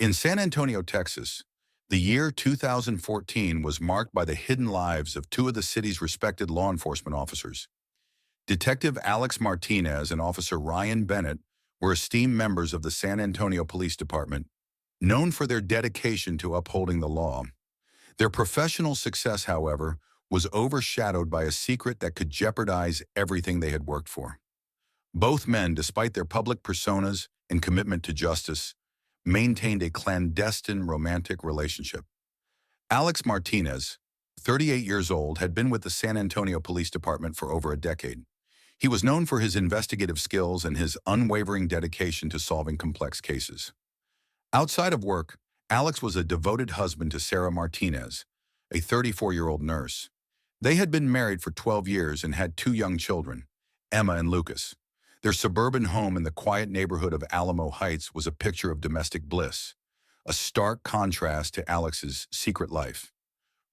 In San Antonio, Texas, the year 2014 was marked by the hidden lives of two of the city's respected law enforcement officers. Detective Alex Martinez and Officer Ryan Bennett were esteemed members of the San Antonio Police Department, known for their dedication to upholding the law. Their professional success, however, was overshadowed by a secret that could jeopardize everything they had worked for. Both men, despite their public personas and commitment to justice, maintained a clandestine romantic relationship. Alex Martinez, 38 years old, had been with the San Antonio Police Department for over a decade. He was known for his investigative skills and his unwavering dedication to solving complex cases. Outside of work, Alex was a devoted husband to Sarah Martinez, a 34-year-old nurse. They had been married for 12 years and had two young children, Emma and Lucas. Their suburban home in the quiet neighborhood of Alamo Heights was a picture of domestic bliss, a stark contrast to Alex's secret life.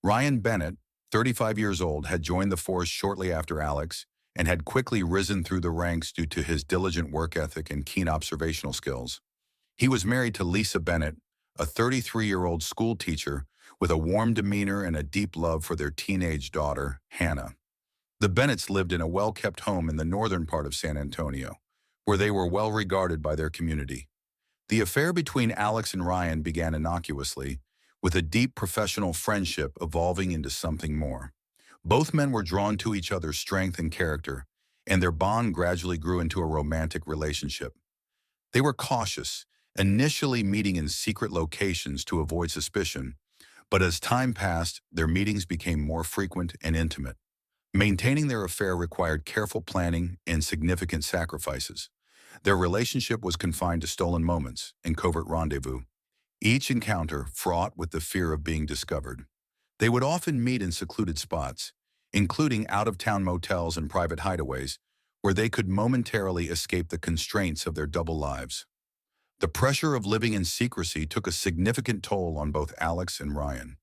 Ryan Bennett, 35 years old, had joined the force shortly after Alex and had quickly risen through the ranks due to his diligent work ethic and keen observational skills. He was married to Lisa Bennett, a 33-year-old school teacher with a warm demeanor and a deep love for their teenage daughter, Hannah. The Bennetts lived in a well-kept home in the northern part of San Antonio, where they were well regarded by their community. The affair between Alex and Ryan began innocuously, with a deep professional friendship evolving into something more. Both men were drawn to each other's strength and character, and their bond gradually grew into a romantic relationship. They were cautious, initially meeting in secret locations to avoid suspicion, but as time passed, their meetings became more frequent and intimate. Maintaining their affair required careful planning and significant sacrifices. Their relationship was confined to stolen moments and covert rendezvous, each encounter fraught with the fear of being discovered. They would often meet in secluded spots, including out-of-town motels and private hideaways, where they could momentarily escape the constraints of their double lives. The pressure of living in secrecy took a significant toll on both Alex and Ryan.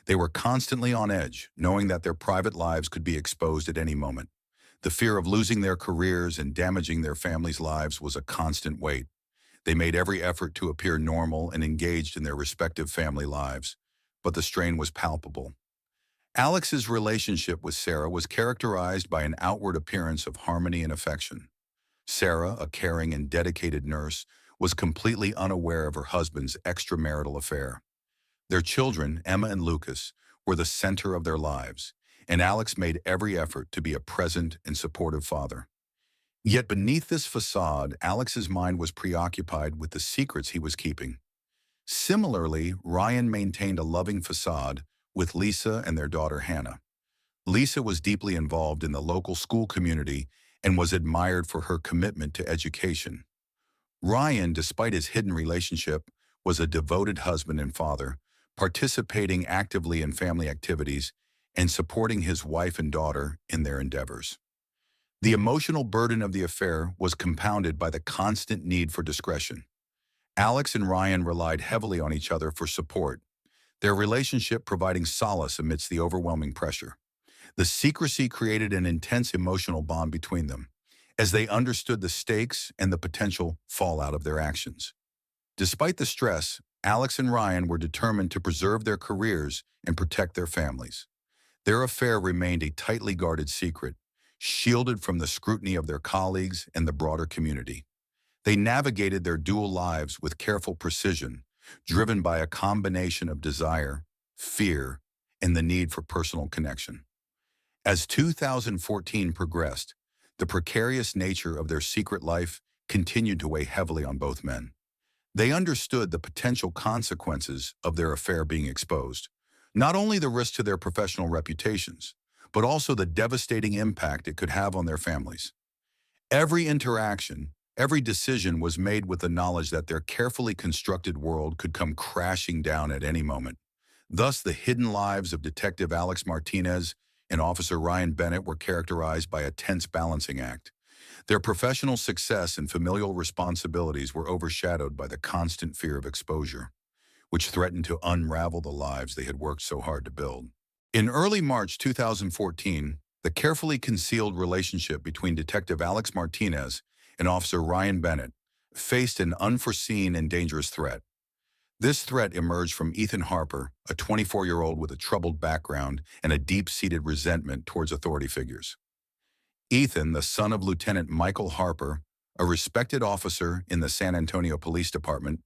They were constantly on edge, knowing that their private lives could be exposed at any moment. The fear of losing their careers and damaging their families' lives was a constant weight. They made every effort to appear normal and engaged in their respective family lives, but the strain was palpable. Alex's relationship with Sarah was characterized by an outward appearance of harmony and affection. Sarah, a caring and dedicated nurse, was completely unaware of her husband's extramarital affair. Their children, Emma and Lucas, were the center of their lives, and Alex made every effort to be a present and supportive father. Yet beneath this facade, Alex's mind was preoccupied with the secrets he was keeping. Similarly, Ryan maintained a loving facade with Lisa and their daughter Hannah. Lisa was deeply involved in the local school community and was admired for her commitment to education. Ryan, despite his hidden relationship, was a devoted husband and father, participating actively in family activities and supporting his wife and daughter in their endeavors. The emotional burden of the affair was compounded by the constant need for discretion. Alex and Ryan relied heavily on each other for support, their relationship providing solace amidst the overwhelming pressure. The secrecy created an intense emotional bond between them, as they understood the stakes and the potential fallout of their actions. Despite the stress, Alex and Ryan were determined to preserve their careers and protect their families. Their affair remained a tightly guarded secret, shielded from the scrutiny of their colleagues and the broader community. They navigated their dual lives with careful precision, driven by a combination of desire, fear, and the need for personal connection. As 2014 progressed, the precarious nature of their secret life continued to weigh heavily on both men. They understood the potential consequences of their affair being exposed, not only the risk to their professional reputations, but also the devastating impact it could have on their families. Every interaction, every decision was made with the knowledge that their carefully constructed world could come crashing down at any moment. Thus, the hidden lives of Detective Alex Martinez and Officer Ryan Bennett were characterized by a tense balancing act. Their professional success and familial responsibilities were overshadowed by the constant fear of exposure, which threatened to unravel the lives they had worked so hard to build. In early March 2014, the carefully concealed relationship between Detective Alex Martinez and Officer Ryan Bennett faced an unforeseen and dangerous threat. This threat emerged from Ethan Harper, a 24-year-old with a troubled background and a deep-seated resentment towards authority figures. Ethan, the son of Lieutenant Michael Harper, a respected officer in the San Antonio Police Department,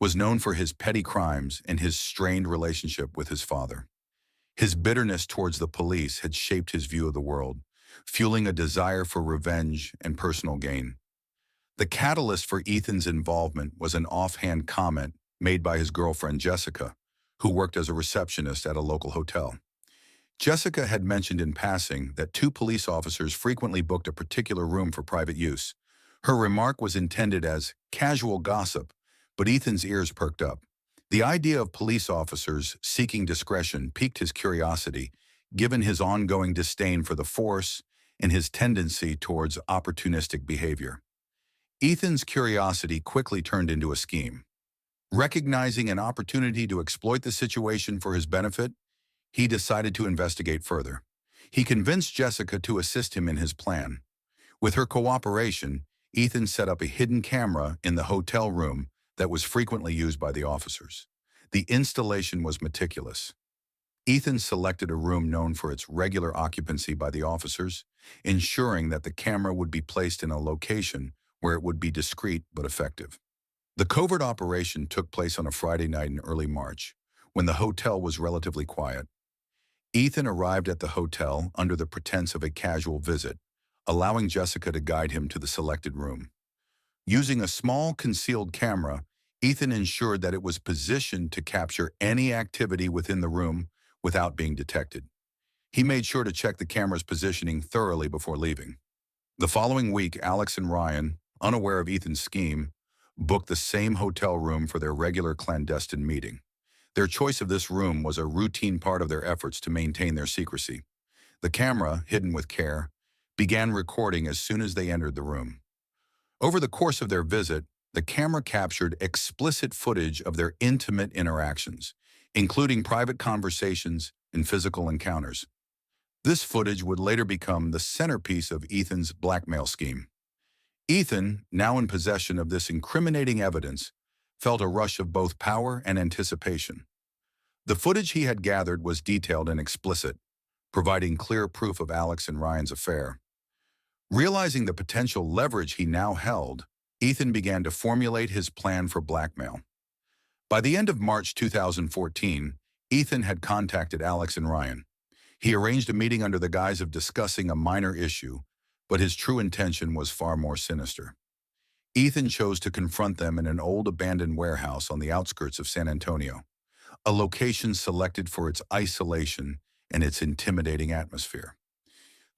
was known for his petty crimes and his strained relationship with his father. His bitterness towards the police had shaped his view of the world, fueling a desire for revenge and personal gain. The catalyst for Ethan's involvement was an offhand comment made by his girlfriend Jessica, who worked as a receptionist at a local hotel. Jessica had mentioned in passing that two police officers frequently booked a particular room for private use. Her remark was intended as casual gossip, but Ethan's ears perked up. The idea of police officers seeking discretion piqued his curiosity, given his ongoing disdain for the force and his tendency towards opportunistic behavior. Ethan's curiosity quickly turned into a scheme. Recognizing an opportunity to exploit the situation for his benefit, he decided to investigate further. He convinced Jessica to assist him in his plan. With her cooperation, Ethan set up a hidden camera in the hotel room that was frequently used by the officers. The installation was meticulous. Ethan selected a room known for its regular occupancy by the officers, ensuring that the camera would be placed in a location where it would be discreet but effective. The covert operation took place on a Friday night in early March, when the hotel was relatively quiet. Ethan arrived at the hotel under the pretense of a casual visit, allowing Jessica to guide him to the selected room. Using a small concealed camera, Ethan ensured that it was positioned to capture any activity within the room without being detected. He made sure to check the camera's positioning thoroughly before leaving. The following week, Alex and Ryan, unaware of Ethan's scheme, booked the same hotel room for their regular clandestine meeting. Their choice of this room was a routine part of their efforts to maintain their secrecy. The camera, hidden with care, began recording as soon as they entered the room. Over the course of their visit, the camera captured explicit footage of their intimate interactions, including private conversations and physical encounters. This footage would later become the centerpiece of Ethan's blackmail scheme. Ethan, now in possession of this incriminating evidence, felt a rush of both power and anticipation. The footage he had gathered was detailed and explicit, providing clear proof of Alex and Ryan's affair. Realizing the potential leverage he now held, Ethan began to formulate his plan for blackmail. By the end of March 2014, Ethan had contacted Alex and Ryan. He arranged a meeting under the guise of discussing a minor issue, but his true intention was far more sinister. Ethan chose to confront them in an old abandoned warehouse on the outskirts of San Antonio, a location selected for its isolation and its intimidating atmosphere.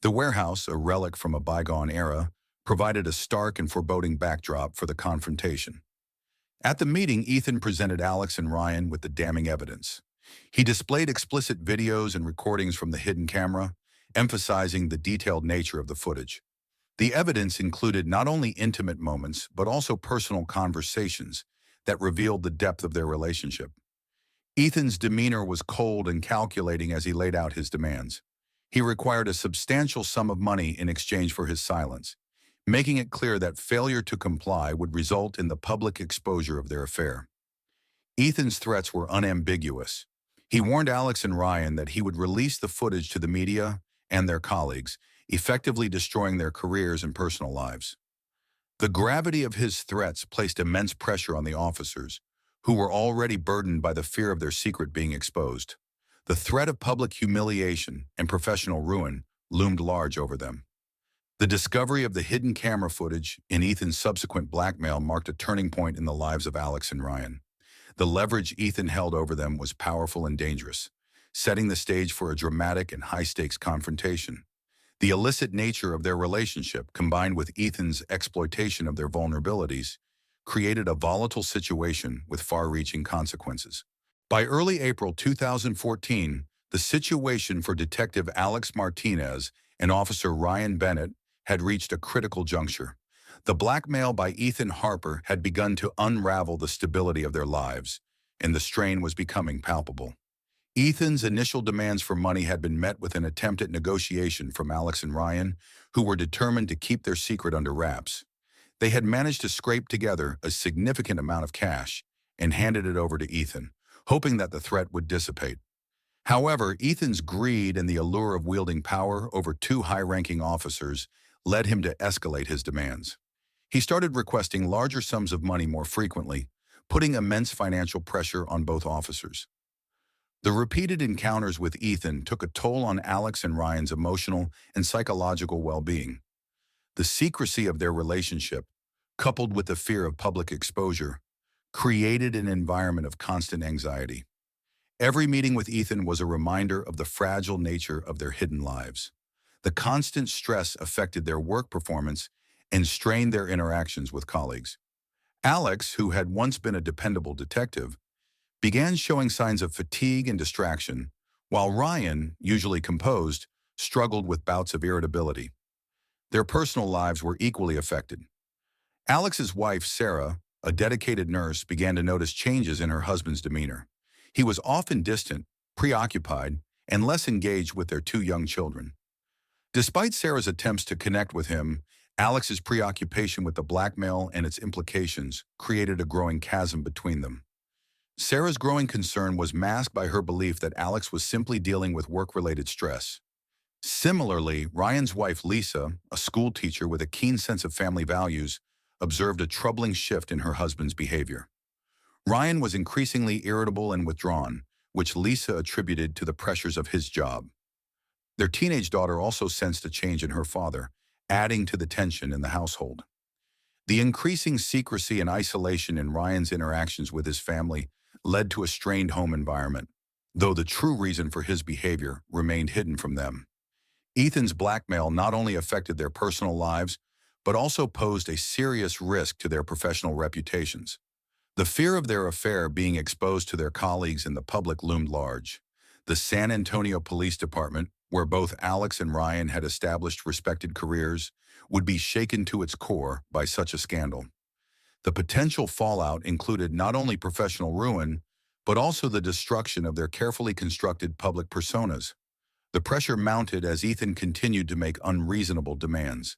The warehouse, a relic from a bygone era, provided a stark and foreboding backdrop for the confrontation. At the meeting, Ethan presented Alex and Ryan with the damning evidence. He displayed explicit videos and recordings from the hidden camera, emphasizing the detailed nature of the footage. The evidence included not only intimate moments, but also personal conversations that revealed the depth of their relationship. Ethan's demeanor was cold and calculating as he laid out his demands. He required a substantial sum of money in exchange for his silence, making it clear that failure to comply would result in the public exposure of their affair. Ethan's threats were unambiguous. He warned Alex and Ryan that he would release the footage to the media and their colleagues, effectively destroying their careers and personal lives. The gravity of his threats placed immense pressure on the officers, who were already burdened by the fear of their secret being exposed. The threat of public humiliation and professional ruin loomed large over them. The discovery of the hidden camera footage in Ethan's subsequent blackmail marked a turning point in the lives of Alex and Ryan. The leverage Ethan held over them was powerful and dangerous, setting the stage for a dramatic and high-stakes confrontation. The illicit nature of their relationship, combined with Ethan's exploitation of their vulnerabilities, created a volatile situation with far-reaching consequences. By early April 2014, the situation for Detective Alex Martinez and Officer Ryan Bennett had reached a critical juncture. The blackmail by Ethan Harper had begun to unravel the stability of their lives, and the strain was becoming palpable. Ethan's initial demands for money had been met with an attempt at negotiation from Alex and Ryan, who were determined to keep their secret under wraps. They had managed to scrape together a significant amount of cash, and handed it over to Ethan, hoping that the threat would dissipate. However, Ethan's greed and the allure of wielding power over two high-ranking officers led him to escalate his demands. He started requesting larger sums of money more frequently, putting immense financial pressure on both officers. The repeated encounters with Ethan took a toll on Alex and Ryan's emotional and psychological well-being. The secrecy of their relationship, coupled with the fear of public exposure, created an environment of constant anxiety. Every meeting with Ethan was a reminder of the fragile nature of their hidden lives. The constant stress affected their work performance and strained their interactions with colleagues. Alex, who had once been a dependable detective, began showing signs of fatigue and distraction, while Ryan, usually composed, struggled with bouts of irritability. Their personal lives were equally affected. Alex's wife, Sarah, a dedicated nurse, began to notice changes in her husband's demeanor. He was often distant, preoccupied, and less engaged with their two young children. Despite Sarah's attempts to connect with him, Alex's preoccupation with the blackmail and its implications created a growing chasm between them. Sarah's growing concern was masked by her belief that Alex was simply dealing with work-related stress. Similarly, Ryan's wife, Lisa, a school teacher with a keen sense of family values, observed a troubling shift in her husband's behavior. Ryan was increasingly irritable and withdrawn, which Lisa attributed to the pressures of his job. Their teenage daughter also sensed a change in her father, adding to the tension in the household. The increasing secrecy and isolation in Ryan's interactions with his family led to a strained home environment, though the true reason for his behavior remained hidden from them. Ethan's blackmail not only affected their personal lives, but also posed a serious risk to their professional reputations. The fear of their affair being exposed to their colleagues and the public loomed large. The San Antonio Police Department, where both Alex and Ryan had established respected careers, would be shaken to its core by such a scandal. The potential fallout included not only professional ruin, but also the destruction of their carefully constructed public personas. The pressure mounted as Ethan continued to make unreasonable demands.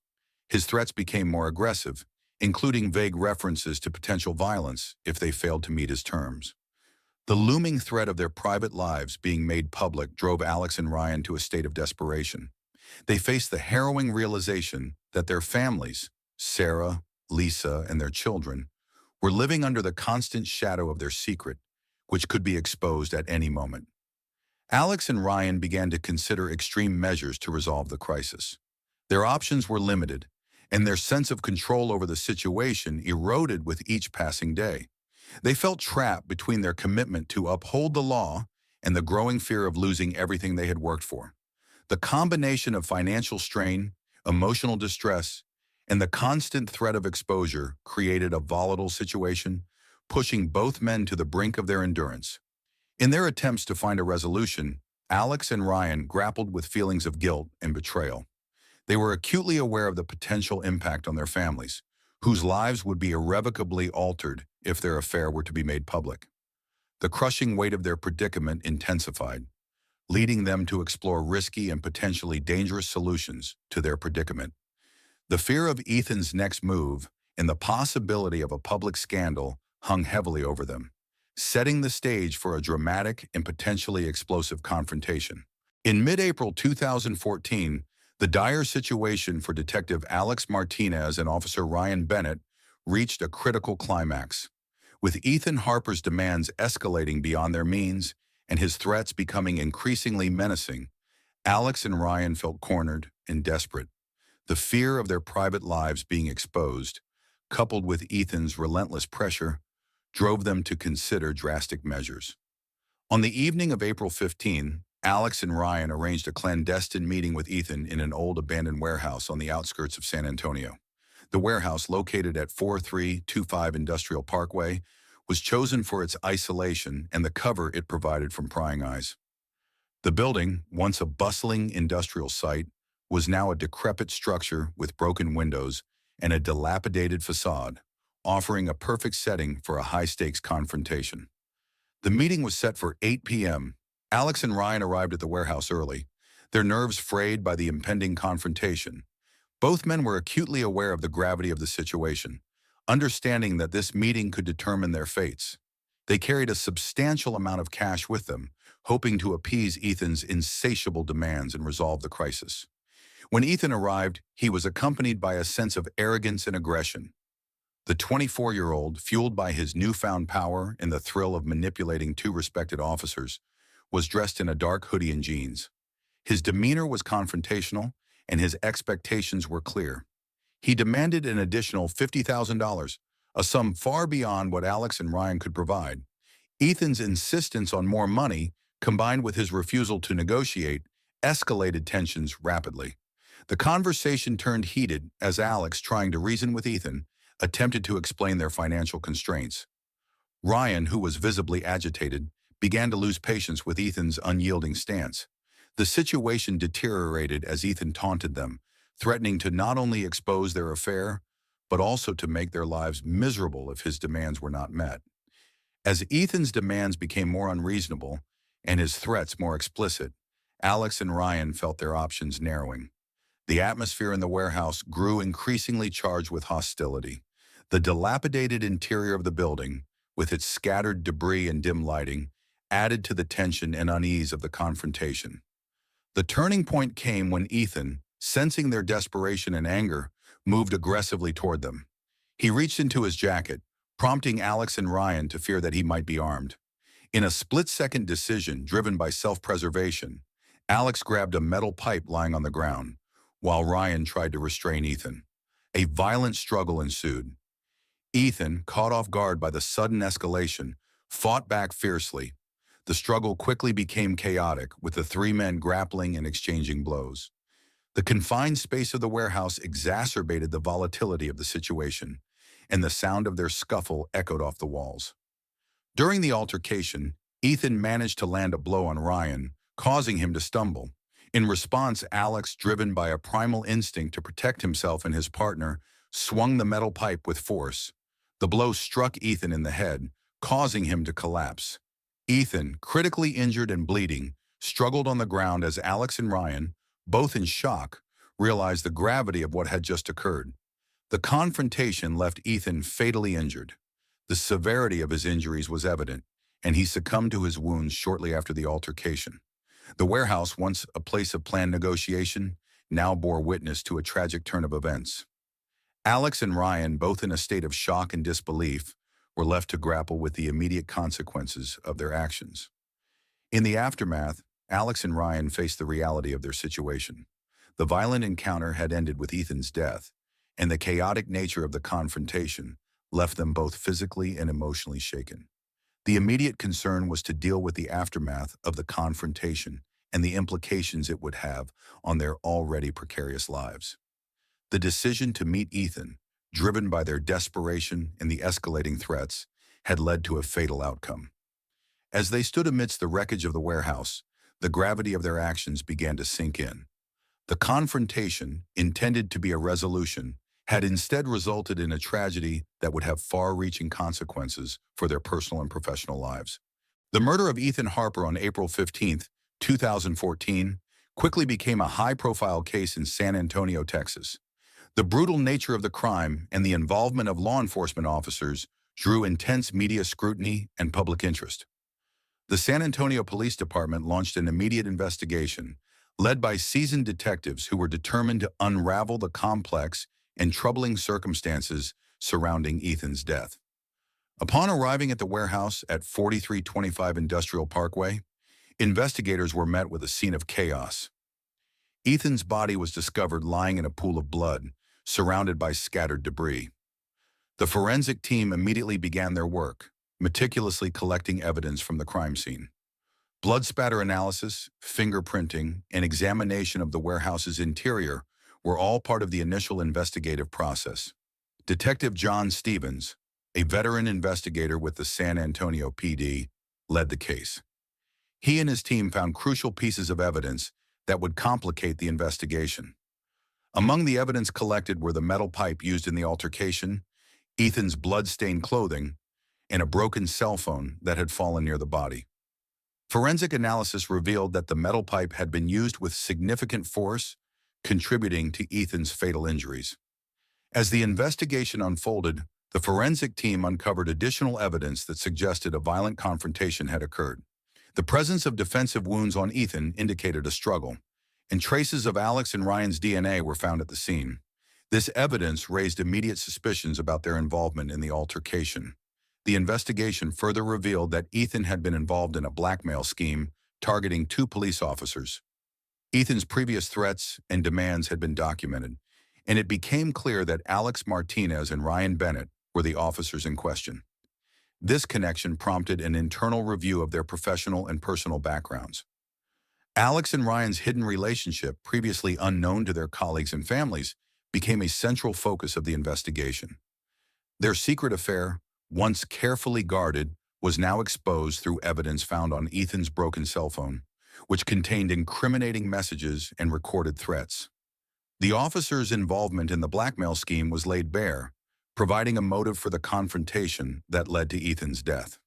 His threats became more aggressive, including vague references to potential violence if they failed to meet his terms. The looming threat of their private lives being made public drove Alex and Ryan to a state of desperation. They faced the harrowing realization that their families, Sarah, Lisa, and their children, were living under the constant shadow of their secret, which could be exposed at any moment. Alex and Ryan began to consider extreme measures to resolve the crisis. Their options were limited, and their sense of control over the situation eroded with each passing day. They felt trapped between their commitment to uphold the law and the growing fear of losing everything they had worked for. The combination of financial strain, emotional distress, and the constant threat of exposure created a volatile situation, pushing both men to the brink of their endurance. In their attempts to find a resolution, Alex and Ryan grappled with feelings of guilt and betrayal. They were acutely aware of the potential impact on their families, whose lives would be irrevocably altered if their affair were to be made public. The crushing weight of their predicament intensified, leading them to explore risky and potentially dangerous solutions to their predicament. The fear of Ethan's next move and the possibility of a public scandal hung heavily over them, setting the stage for a dramatic and potentially explosive confrontation. In mid-April 2014, the dire situation for Detective Alex Martinez and Officer Ryan Bennett reached a critical climax. With Ethan Harper's demands escalating beyond their means and his threats becoming increasingly menacing, Alex and Ryan felt cornered and desperate. The fear of their private lives being exposed, coupled with Ethan's relentless pressure, drove them to consider drastic measures. On the evening of April 15, Alex and Ryan arranged a clandestine meeting with Ethan in an old abandoned warehouse on the outskirts of San Antonio. The warehouse, located at 4325 Industrial Parkway, was chosen for its isolation and the cover it provided from prying eyes. The building, once a bustling industrial site, was now a decrepit structure with broken windows and a dilapidated facade, offering a perfect setting for a high-stakes confrontation. The meeting was set for 8 p.m. Alex and Ryan arrived at the warehouse early, their nerves frayed by the impending confrontation. Both men were acutely aware of the gravity of the situation, understanding that this meeting could determine their fates. They carried a substantial amount of cash with them, hoping to appease Ethan's insatiable demands and resolve the crisis. When Ethan arrived, he was accompanied by a sense of arrogance and aggression. The 24-year-old, fueled by his newfound power and the thrill of manipulating two respected officers, was dressed in a dark hoodie and jeans. His demeanor was confrontational, and his expectations were clear. He demanded an additional $50,000, a sum far beyond what Alex and Ryan could provide. Ethan's insistence on more money, combined with his refusal to negotiate, escalated tensions rapidly. The conversation turned heated as Alex, trying to reason with Ethan, attempted to explain their financial constraints. Ryan, who was visibly agitated, began to lose patience with Ethan's unyielding stance. The situation deteriorated as Ethan taunted them, threatening to not only expose their affair, but also to make their lives miserable if his demands were not met. As Ethan's demands became more unreasonable and his threats more explicit, Alex and Ryan felt their options narrowing. The atmosphere in the warehouse grew increasingly charged with hostility. The dilapidated interior of the building, with its scattered debris and dim lighting, added to the tension and unease of the confrontation. The turning point came when Ethan, sensing their desperation and anger, moved aggressively toward them. He reached into his jacket, prompting Alex and Ryan to fear that he might be armed. In a split-second decision driven by self-preservation, Alex grabbed a metal pipe lying on the ground, while Ryan tried to restrain Ethan. A violent struggle ensued. Ethan, caught off guard by the sudden escalation, fought back fiercely. The struggle quickly became chaotic, with the three men grappling and exchanging blows. The confined space of the warehouse exacerbated the volatility of the situation, and the sound of their scuffle echoed off the walls. During the altercation, Ethan managed to land a blow on Ryan, causing him to stumble. In response, Alex, driven by a primal instinct to protect himself and his partner, swung the metal pipe with force. The blow struck Ethan in the head, causing him to collapse. Ethan, critically injured and bleeding, struggled on the ground as Alex and Ryan, both in shock, realized the gravity of what had just occurred. The confrontation left Ethan fatally injured. The severity of his injuries was evident, and he succumbed to his wounds shortly after the altercation. The warehouse, once a place of planned negotiation, now bore witness to a tragic turn of events. Alex and Ryan, both in a state of shock and disbelief, were left to grapple with the immediate consequences of their actions. In the aftermath, Alex and Ryan faced the reality of their situation. The violent encounter had ended with Ethan's death, and the chaotic nature of the confrontation left them both physically and emotionally shaken. The immediate concern was to deal with the aftermath of the confrontation and the implications it would have on their already precarious lives. The decision to meet Ethan, driven by their desperation and the escalating threats, had led to a fatal outcome. As they stood amidst the wreckage of the warehouse, the gravity of their actions began to sink in. The confrontation, intended to be a resolution, had instead resulted in a tragedy that would have far-reaching consequences for their personal and professional lives. The murder of Ethan Harper on April 15, 2014, quickly became a high-profile case in San Antonio, Texas. The brutal nature of the crime and the involvement of law enforcement officers drew intense media scrutiny and public interest. The San Antonio Police Department launched an immediate investigation, led by seasoned detectives who were determined to unravel the complex and troubling circumstances surrounding Ethan's death. Upon arriving at the warehouse at 4325 Industrial Parkway, investigators were met with a scene of chaos. Ethan's body was discovered lying in a pool of blood, surrounded by scattered debris. The forensic team immediately began their work, meticulously collecting evidence from the crime scene. Blood spatter analysis, fingerprinting, and examination of the warehouse's interior were all part of the initial investigative process. Detective John Stevens, a veteran investigator with the San Antonio PD, led the case. He and his team found crucial pieces of evidence that would complicate the investigation. Among the evidence collected were the metal pipe used in the altercation, Ethan's blood-stained clothing, and a broken cell phone that had fallen near the body. Forensic analysis revealed that the metal pipe had been used with significant force, contributing to Ethan's fatal injuries. As the investigation unfolded, The forensic team uncovered additional evidence that suggested a violent confrontation had occurred. The presence of defensive wounds on Ethan indicated a struggle, and traces of Alex and Ryan's DNA were found at the scene. This evidence raised immediate suspicions about their involvement in the altercation. The investigation further revealed that Ethan had been involved in a blackmail scheme targeting two police officers. Ethan's previous threats and demands had been documented, and it became clear that Alex Martinez and Ryan Bennett were the officers in question. This connection prompted an internal review of their professional and personal backgrounds. Alex and Ryan's hidden relationship, previously unknown to their colleagues and families, became a central focus of the investigation. Their secret affair, once carefully guarded, was now exposed through evidence found on Ethan's broken cell phone, which contained incriminating messages and recorded threats. The officer's involvement in the blackmail scheme was laid bare, providing a motive for the confrontation that led to Ethan's death.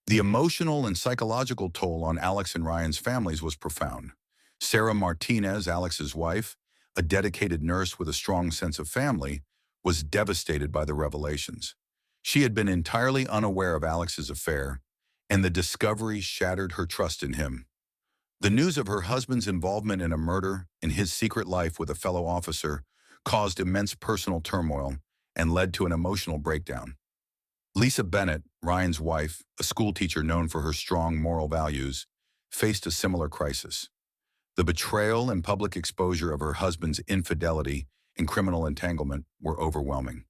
The emotional and psychological toll on Alex and Ryan's families was profound. Sarah Martinez, Alex's wife, a dedicated nurse with a strong sense of family, was devastated by the revelations. She had been entirely unaware of Alex's affair, and the discovery shattered her trust in him. The news of her husband's involvement in a murder and his secret life with a fellow officer caused immense personal turmoil and led to an emotional breakdown. Lisa Bennett, Ryan's wife, a schoolteacher known for her strong moral values, faced a similar crisis. The betrayal and public exposure of her husband's infidelity and criminal entanglement were overwhelming.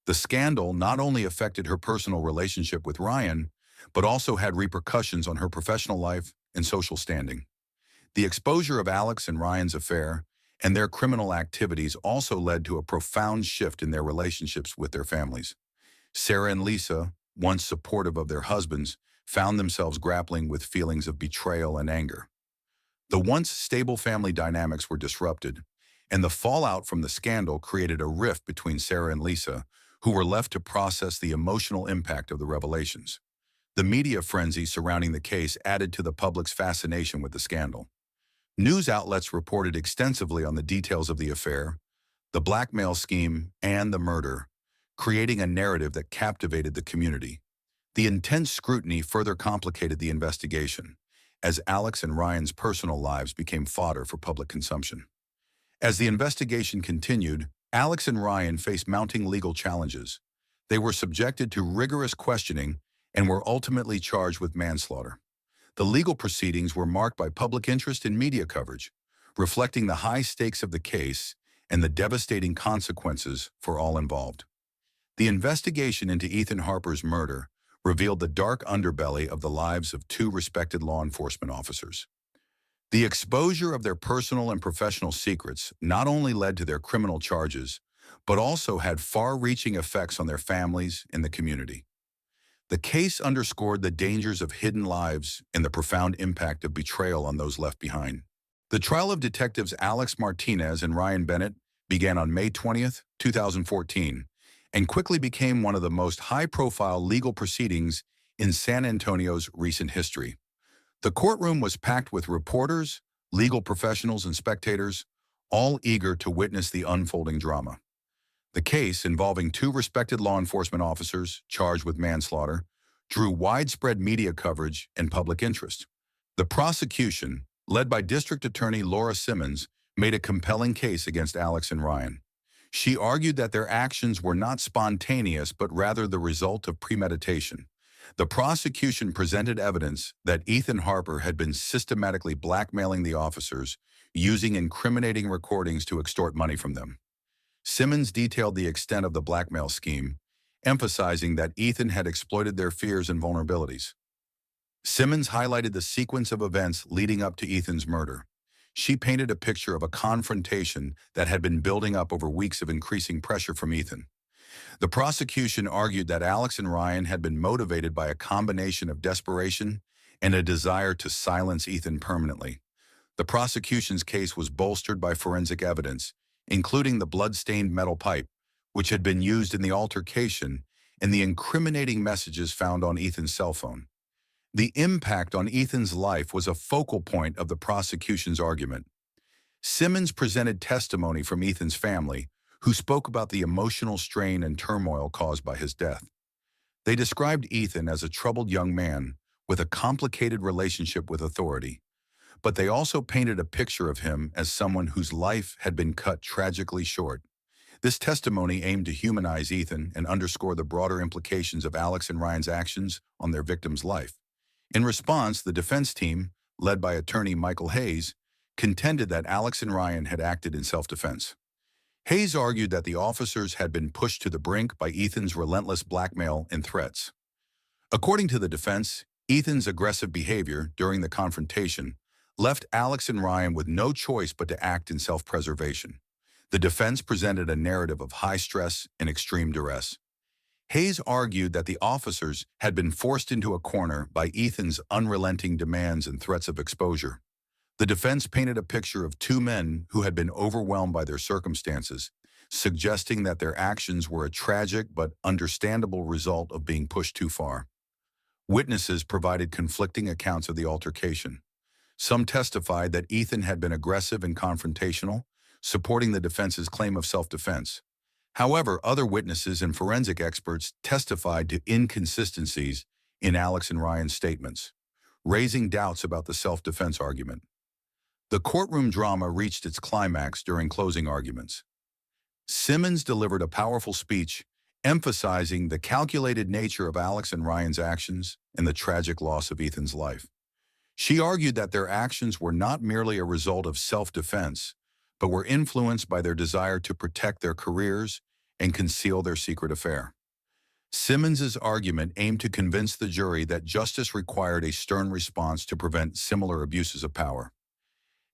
The scandal not only affected her personal relationship with Ryan, but also had repercussions on her professional life and social standing. The exposure of Alex and Ryan's affair and their criminal activities also led to a profound shift in their relationships with their families. Sarah and Lisa, once supportive of their husbands, found themselves grappling with feelings of betrayal and anger. The once stable family dynamics were disrupted, and the fallout from the scandal created a rift between Sarah and Lisa, who were left to process the emotional impact of the revelations. The media frenzy surrounding the case added to the public's fascination with the scandal. News outlets reported extensively on the details of the affair, the blackmail scheme, and the murder, creating a narrative that captivated the community. The intense scrutiny further complicated the investigation, as Alex and Ryan's personal lives became fodder for public consumption. As the investigation continued, Alex and Ryan faced mounting legal challenges. They were subjected to rigorous questioning and were ultimately charged with manslaughter. The legal proceedings were marked by public interest and media coverage, reflecting the high stakes of the case and the devastating consequences for all involved. The investigation into Ethan Harper's murder revealed the dark underbelly of the lives of two respected law enforcement officers. The exposure of their personal and professional secrets not only led to their criminal charges, but also had far-reaching effects on their families and the community. The case underscored the dangers of hidden lives and the profound impact of betrayal on those left behind. The trial of detectives Alex Martinez and Ryan Bennett began on May 20, 2014, and quickly became one of the most high-profile legal proceedings in San Antonio's recent history. The courtroom was packed with reporters, legal professionals, and spectators, all eager to witness the unfolding drama. The case, involving two respected law enforcement officers charged with manslaughter, drew widespread media coverage and public interest. The prosecution, led by District Attorney Laura Simmons, made a compelling case against Alex and Ryan. She argued that their actions were not spontaneous but rather the result of premeditation. The prosecution presented evidence that Ethan Harper had been systematically blackmailing the officers, using incriminating recordings to extort money from them. Simmons detailed the extent of the blackmail scheme, emphasizing that Ethan had exploited their fears and vulnerabilities. Simmons highlighted the sequence of events leading up to Ethan's murder. She painted a picture of a confrontation that had been building up over weeks of increasing pressure from Ethan. The prosecution argued that Alex and Ryan had been motivated by a combination of desperation and a desire to silence Ethan permanently. The prosecution's case was bolstered by forensic evidence, including the blood-stained metal pipe, which had been used in the altercation, and the incriminating messages found on Ethan's cell phone. The impact on Ethan's life was a focal point of the prosecution's argument. Simmons presented testimony from Ethan's family, who spoke about the emotional strain and turmoil caused by his death. They described Ethan as a troubled young man with a complicated relationship with authority, but they also painted a picture of him as someone whose life had been cut tragically short. This testimony aimed to humanize Ethan and underscore the broader implications of Alex and Ryan's actions on their victim's life. In response, the defense team, led by attorney Michael Hayes, contended that Alex and Ryan had acted in self-defense. Hayes argued that the officers had been pushed to the brink by Ethan's relentless blackmail and threats. According to the defense, Ethan's aggressive behavior during the confrontation left Alex and Ryan with no choice but to act in self-preservation. The defense presented a narrative of high stress and extreme duress. Hayes argued that the officers had been forced into a corner by Ethan's unrelenting demands and threats of exposure. The defense painted a picture of two men who had been overwhelmed by their circumstances, suggesting that their actions were a tragic but understandable result of being pushed too far. Witnesses provided conflicting accounts of the altercation. Some testified that Ethan had been aggressive and confrontational, supporting the defense's claim of self-defense. However, other witnesses and forensic experts testified to inconsistencies in Alex and Ryan's statements, raising doubts about the self-defense argument. The courtroom drama reached its climax during closing arguments. Simmons delivered a powerful speech emphasizing the calculated nature of Alex and Ryan's actions and the tragic loss of Ethan's life. She argued that their actions were not merely a result of self-defense, but were influenced by their desire to protect their careers and conceal their secret affair. Simmons's argument aimed to convince the jury that justice required a stern response to prevent similar abuses of power.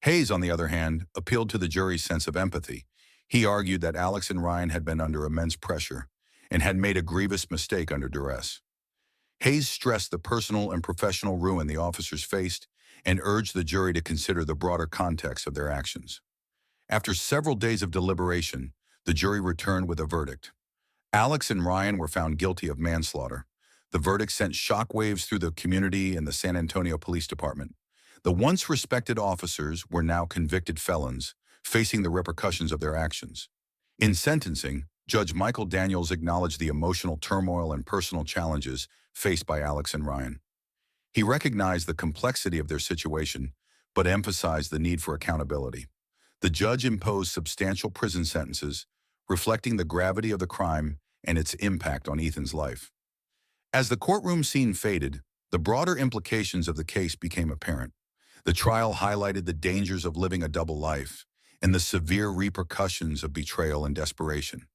Hayes, on the other hand, appealed to the jury's sense of empathy. He argued that Alex and Ryan had been under immense pressure and had made a grievous mistake under duress. Hayes stressed the personal and professional ruin the officers faced and urged the jury to consider the broader context of their actions. After several days of deliberation, the jury returned with a verdict. Alex and Ryan were found guilty of manslaughter. The verdict sent shockwaves through the community and the San Antonio Police Department. The once respected officers were now convicted felons, facing the repercussions of their actions. In sentencing, Judge Michael Daniels acknowledged the emotional turmoil and personal challenges faced by Alex and Ryan. He recognized the complexity of their situation, but emphasized the need for accountability. The judge imposed substantial prison sentences, reflecting the gravity of the crime and its impact on Ethan's life. As the courtroom scene faded, the broader implications of the case became apparent. The trial highlighted the dangers of living a double life and the severe repercussions of betrayal and desperation.